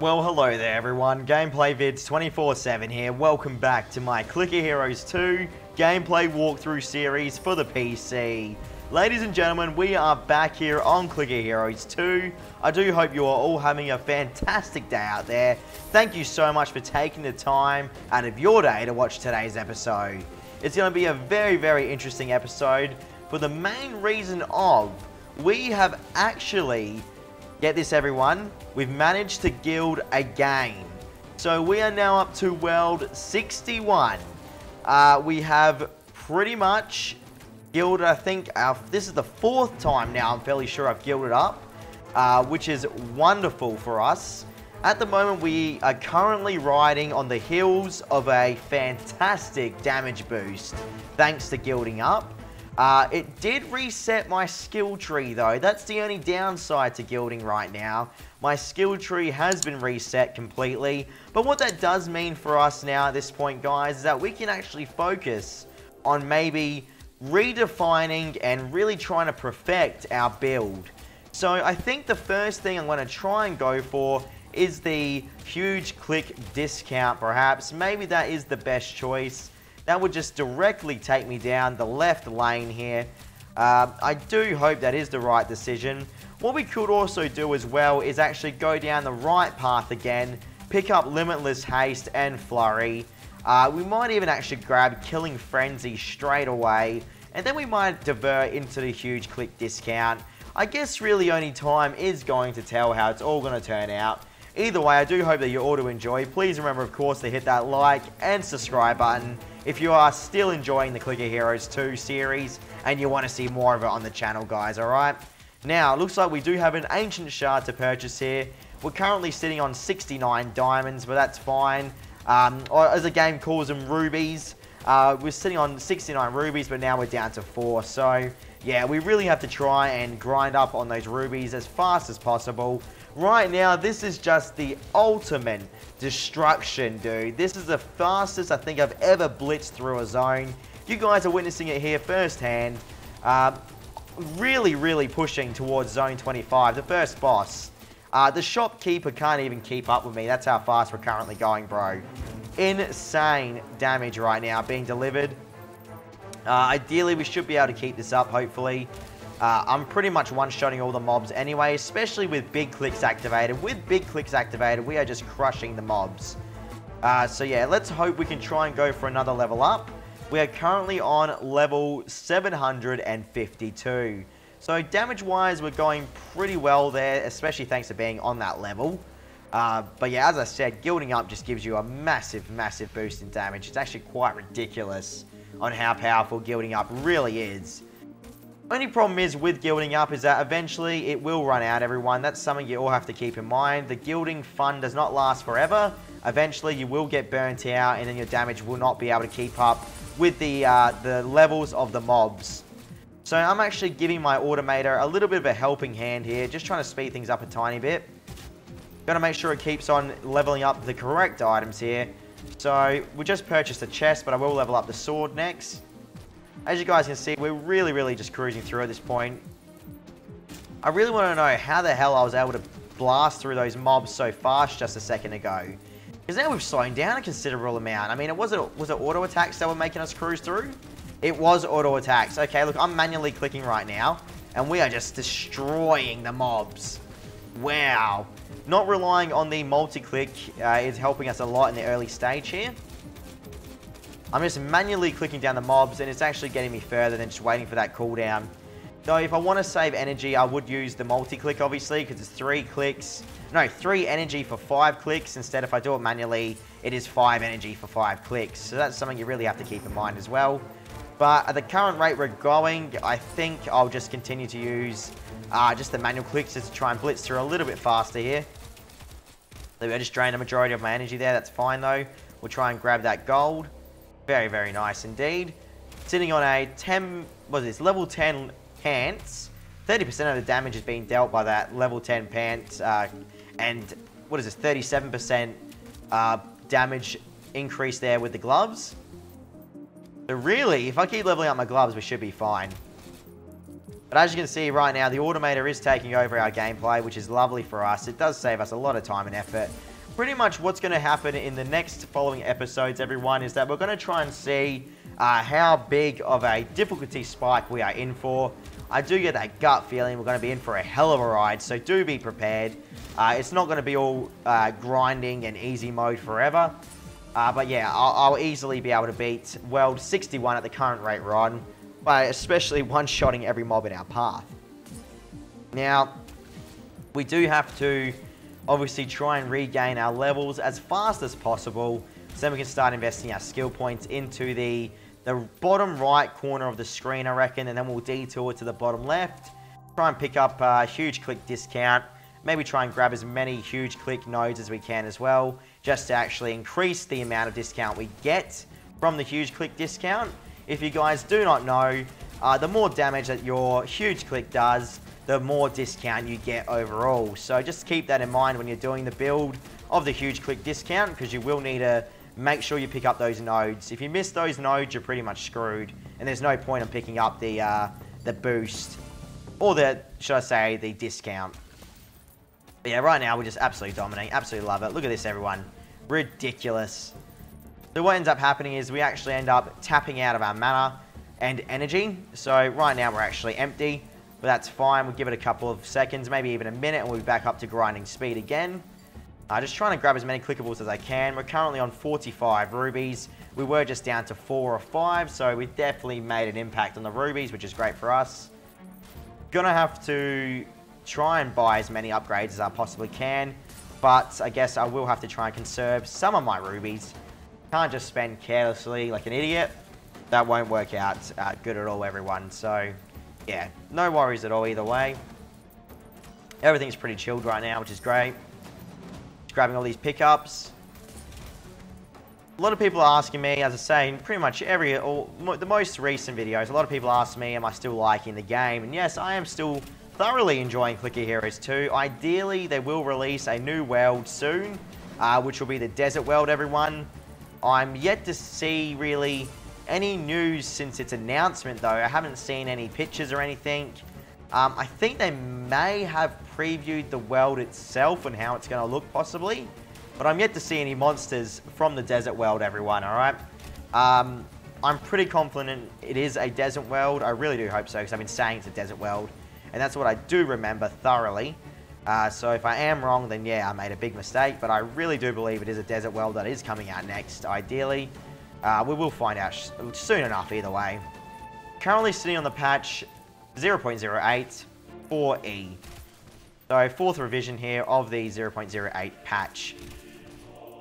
Well, hello there everyone, Gameplay Vids 24/7 here. Welcome back to my Clicker Heroes 2 gameplay walkthrough series for the PC. Ladies and gentlemen, we are back here on Clicker Heroes 2. I do hope you are all having a fantastic day out there. Thank you so much for taking the time out of your day to watch today's episode. It's going to be a very interesting episode for the main reason of we have actually... Get this everyone, we've managed to guild again. So we are now up to world 61. We have pretty much guilded, I think, this is the 4th time now, I'm fairly sure I've guilded up. Which is wonderful for us. At the moment we are currently riding on the heels of a fantastic damage boost, thanks to guilding up. It did reset my skill tree though. That's the only downside to guilding right now. My skill tree has been reset completely. But what that does mean for us now at this point, guys, is that we can actually focus on maybe redefining and really trying to perfect our build. So I think the first thing I'm going to try and go for is the huge click discount perhaps. Maybe that is the best choice. That would just directly take me down the left lane here. I do hope that is the right decision. What we could also do as well is actually go down the right path again, pick up Limitless Haste and Flurry. We might even actually grab Killing Frenzy straight away, and then we might divert into the huge click discount. I guess really only time is going to tell how it's all going to turn out. Either way, I do hope that you all do enjoy. Please remember, of course, to hit that like and subscribe button if you are still enjoying the Clicker Heroes 2 series and you want to see more of it on the channel, guys, alright? Now, it looks like we do have an Ancient Shard to purchase here. We're currently sitting on 69 diamonds, but that's fine. Or as the game calls them, rubies. We're sitting on 69 rubies, but now we're down to 4. So, yeah, we really have to try and grind up on those rubies as fast as possible. Right now, this is just the ultimate destruction, dude. This is the fastest I think I've ever blitzed through a zone. You guys are witnessing it here firsthand. Really pushing towards zone 25, the first boss. The shopkeeper can't even keep up with me. That's how fast we're currently going, bro. Insane damage right now being delivered. Ideally, we should be able to keep this up, hopefully. I'm pretty much one-shotting all the mobs anyway, especially with big clicks activated. With big clicks activated, we are just crushing the mobs. So yeah, let's hope we can try and go for another level up. We are currently on level 752. So damage-wise, we're going pretty well there, especially thanks to being on that level. But yeah, as I said, guilding up just gives you a massive boost in damage. It's actually quite ridiculous on how powerful guilding up really is. Only problem is with guilding up is that eventually it will run out, everyone. That's something you all have to keep in mind. The guilding fun does not last forever. Eventually you will get burnt out and then your damage will not be able to keep up with the levels of the mobs. So I'm actually giving my automator a little bit of a helping hand here, just trying to speed things up a tiny bit. Gotta make sure it keeps on leveling up the correct items here. So we just purchased a chest, but I will level up the sword next. As you guys can see, we're really just cruising through at this point. I really want to know how the hell I was able to blast through those mobs so fast just a second ago. Because now we've slowed down a considerable amount. I mean, was it auto attacks that were making us cruise through? It was auto attacks. Okay, look, I'm manually clicking right now, and we are just destroying the mobs. Wow. Not relying on the multi-click is helping us a lot in the early stage here. I'm just manually clicking down the mobs, and it's actually getting me further than just waiting for that cooldown. Though, if I want to save energy, I would use the multi-click, obviously, because it's 3 energy for 5 clicks. Instead, if I do it manually, it is 5 energy for 5 clicks. So that's something you really have to keep in mind as well. But at the current rate we're going, I think I'll just continue to use just the manual clicks just to try and blitz through a little bit faster here. So I just drained the majority of my energy there. That's fine, though. We'll try and grab that gold. Very nice indeed. Sitting on a level 10 pants. 30% of the damage is being dealt by that level 10 pants. And what is this? 37% damage increase there with the gloves. So really, if I keep leveling up my gloves, we should be fine. But as you can see right now, the automator is taking over our gameplay, which is lovely for us. It does save us a lot of time and effort. Pretty much what's going to happen in the next following episodes, everyone, is that we're going to try and see how big of a difficulty spike we are in for. I do get that gut feeling we're going to be in for a hell of a ride, so do be prepared. It's not going to be all grinding and easy mode forever. But yeah, I'll easily be able to beat World 61 at the current rate run, by especially one-shotting every mob in our path. Now, we do have to obviously try and regain our levels as fast as possible, so then we can start investing our skill points into the bottom right corner of the screen, I reckon, and then we'll detour to the bottom left, try and pick up a huge click discount, maybe try and grab as many huge click nodes as we can as well, just to actually increase the amount of discount we get from the huge click discount. If you guys do not know, the more damage that your huge click does, the more discount you get overall. So just keep that in mind when you're doing the build of the huge click discount, because you will need to make sure you pick up those nodes. If you miss those nodes, you're pretty much screwed, and there's no point in picking up the boost, or should I say, the discount. But yeah, right now we're just absolutely dominating, absolutely love it. Look at this, everyone. Ridiculous. So what ends up happening is we actually end up tapping out of our mana and energy. So right now we're actually empty, but that's fine. We'll give it a couple of seconds, maybe even a minute, and we'll be back up to grinding speed again. Just trying to grab as many clickables as I can. We're currently on 45 rubies. We were just down to 4 or 5, so we definitely made an impact on the rubies, which is great for us. Gonna have to try and buy as many upgrades as I possibly can, but I guess I will have to try and conserve some of my rubies. Can't just spend carelessly like an idiot. That won't work out good at all, everyone. So yeah, no worries at all either way. Everything's pretty chilled right now, which is great. Just grabbing all these pickups. A lot of people are asking me, as I say, in pretty much the most recent videos, a lot of people ask me, am I still liking the game? And yes, I am still thoroughly enjoying Clicker Heroes 2. Ideally, they will release a new world soon, which will be the Desert World, everyone. I'm yet to see really any news since its announcement, though. I haven't seen any pictures or anything. I think they may have previewed the world itself and how it's going to look, possibly. But I'm yet to see any monsters from the Desert World, everyone, alright? I'm pretty confident it is a Desert World. I really do hope so, because I've been saying it's a Desert World. And that's what I do remember thoroughly. So if I am wrong, then yeah, I made a big mistake. But I really do believe it is a Desert World that is coming out next, ideally. We will find out soon enough, either way. Currently sitting on the patch 0.08 4E. So, fourth revision here of the 0.08 patch.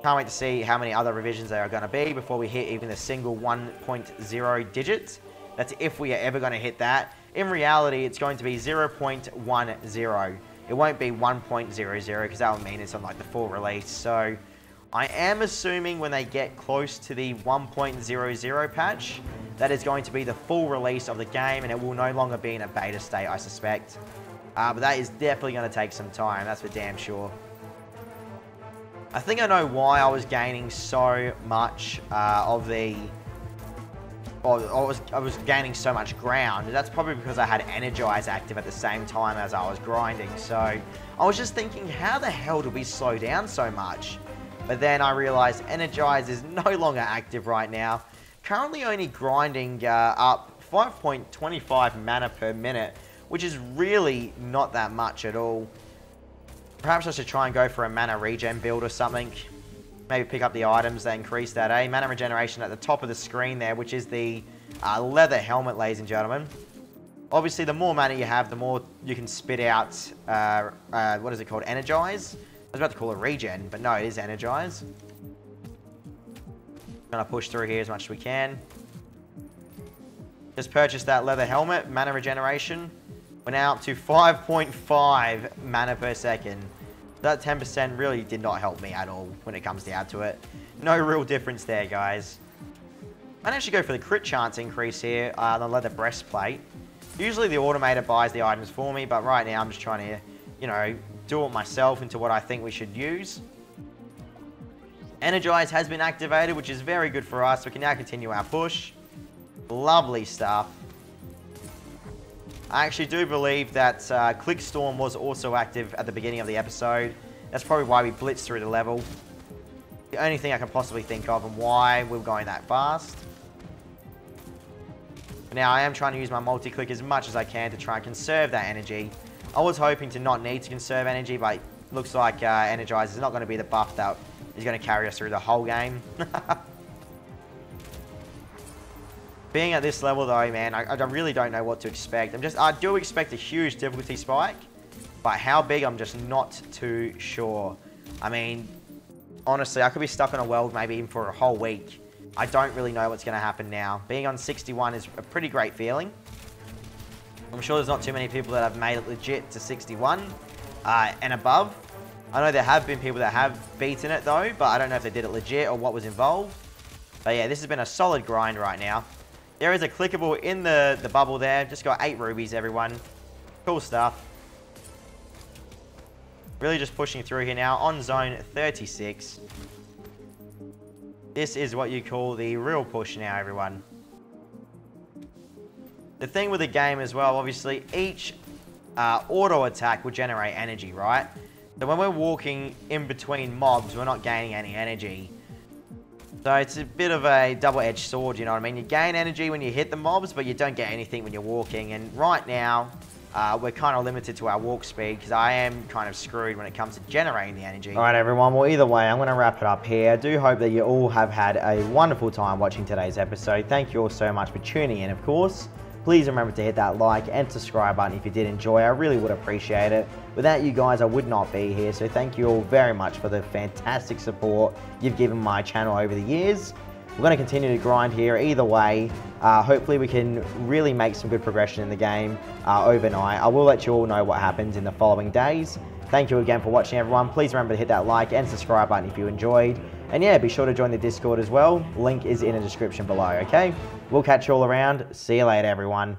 Can't wait to see how many other revisions there are going to be before we hit even the single 1.0 digits. That's if we are ever going to hit that. In reality, it's going to be 0.10. It won't be 1.00, because that would mean it's on like the full release. So I am assuming when they get close to the 1.00 patch, that is going to be the full release of the game, and it will no longer be in a beta state, I suspect. But that is definitely going to take some time, that's for damn sure. I think I know why I was gaining so much I was gaining so much ground. That's probably because I had Energize active at the same time as I was grinding. So I was just thinking, how the hell did we slow down so much? But then I realized Energize is no longer active right now. Currently only grinding up 5.25 mana per minute, which is really not that much at all. Perhaps I should try and go for a mana regen build or something. Maybe pick up the items that increase that, eh? Mana regeneration at the top of the screen there, which is the leather helmet, ladies and gentlemen. Obviously, the more mana you have, the more you can spit out, what is it called? Energize? I was about to call it regen, but no, it is Energize. Gonna push through here as much as we can. Just purchased that leather helmet, mana regeneration. We're now up to 5.5 mana per second. That 10% really did not help me at all when it comes down to it. No real difference there, guys. I'd actually go for the crit chance increase here, the leather breastplate. Usually the automator buys the items for me, but right now I'm just trying to, you know, do it myself into what I think we should use. Energize has been activated, which is very good for us. We can now continue our push. Lovely stuff. I actually do believe that Click Storm was also active at the beginning of the episode. That's probably why we blitzed through the level. The only thing I can possibly think of and why we're going that fast. Now, I am trying to use my multi-click as much as I can to try and conserve that energy. I was hoping to not need to conserve energy, but looks like Energize is not going to be the buff that is going to carry us through the whole game. Being at this level though, man, I really don't know what to expect. I do expect a huge difficulty spike, but how big, I'm just not too sure. I mean, honestly, I could be stuck in a world maybe even for a whole week. I don't really know what's going to happen now. Being on 61 is a pretty great feeling. I'm sure there's not too many people that have made it legit to 61 and above. I know there have been people that have beaten it though, but I don't know if they did it legit or what was involved. But yeah, this has been a solid grind right now. There is a clickable in the bubble there. Just got 8 rubies, everyone. Cool stuff. Really just pushing through here now on zone 36. This is what you call the real push now, everyone. The thing with the game as well, obviously, each auto attack will generate energy, right? So when we're walking in between mobs, we're not gaining any energy. So it's a bit of a double-edged sword, you know what I mean? You gain energy when you hit the mobs, but you don't get anything when you're walking. And right now, we're kind of limited to our walk speed because I am kind of screwed when it comes to generating the energy. All right, everyone. Well, either way, I'm going to wrap it up here. I do hope that you all have had a wonderful time watching today's episode. Thank you all so much for tuning in, of course. Please remember to hit that like and subscribe button if you did enjoy. I really would appreciate it. Without you guys, I would not be here. So thank you all very much for the fantastic support you've given my channel over the years. We're going to continue to grind here either way. Hopefully we can really make some good progression in the game overnight. I will let you all know what happens in the following days. Thank you again for watching, everyone. Please remember to hit that like and subscribe button if you enjoyed. And yeah, be sure to join the Discord as well. Link is in the description below, okay? We'll catch you all around. See you later, everyone.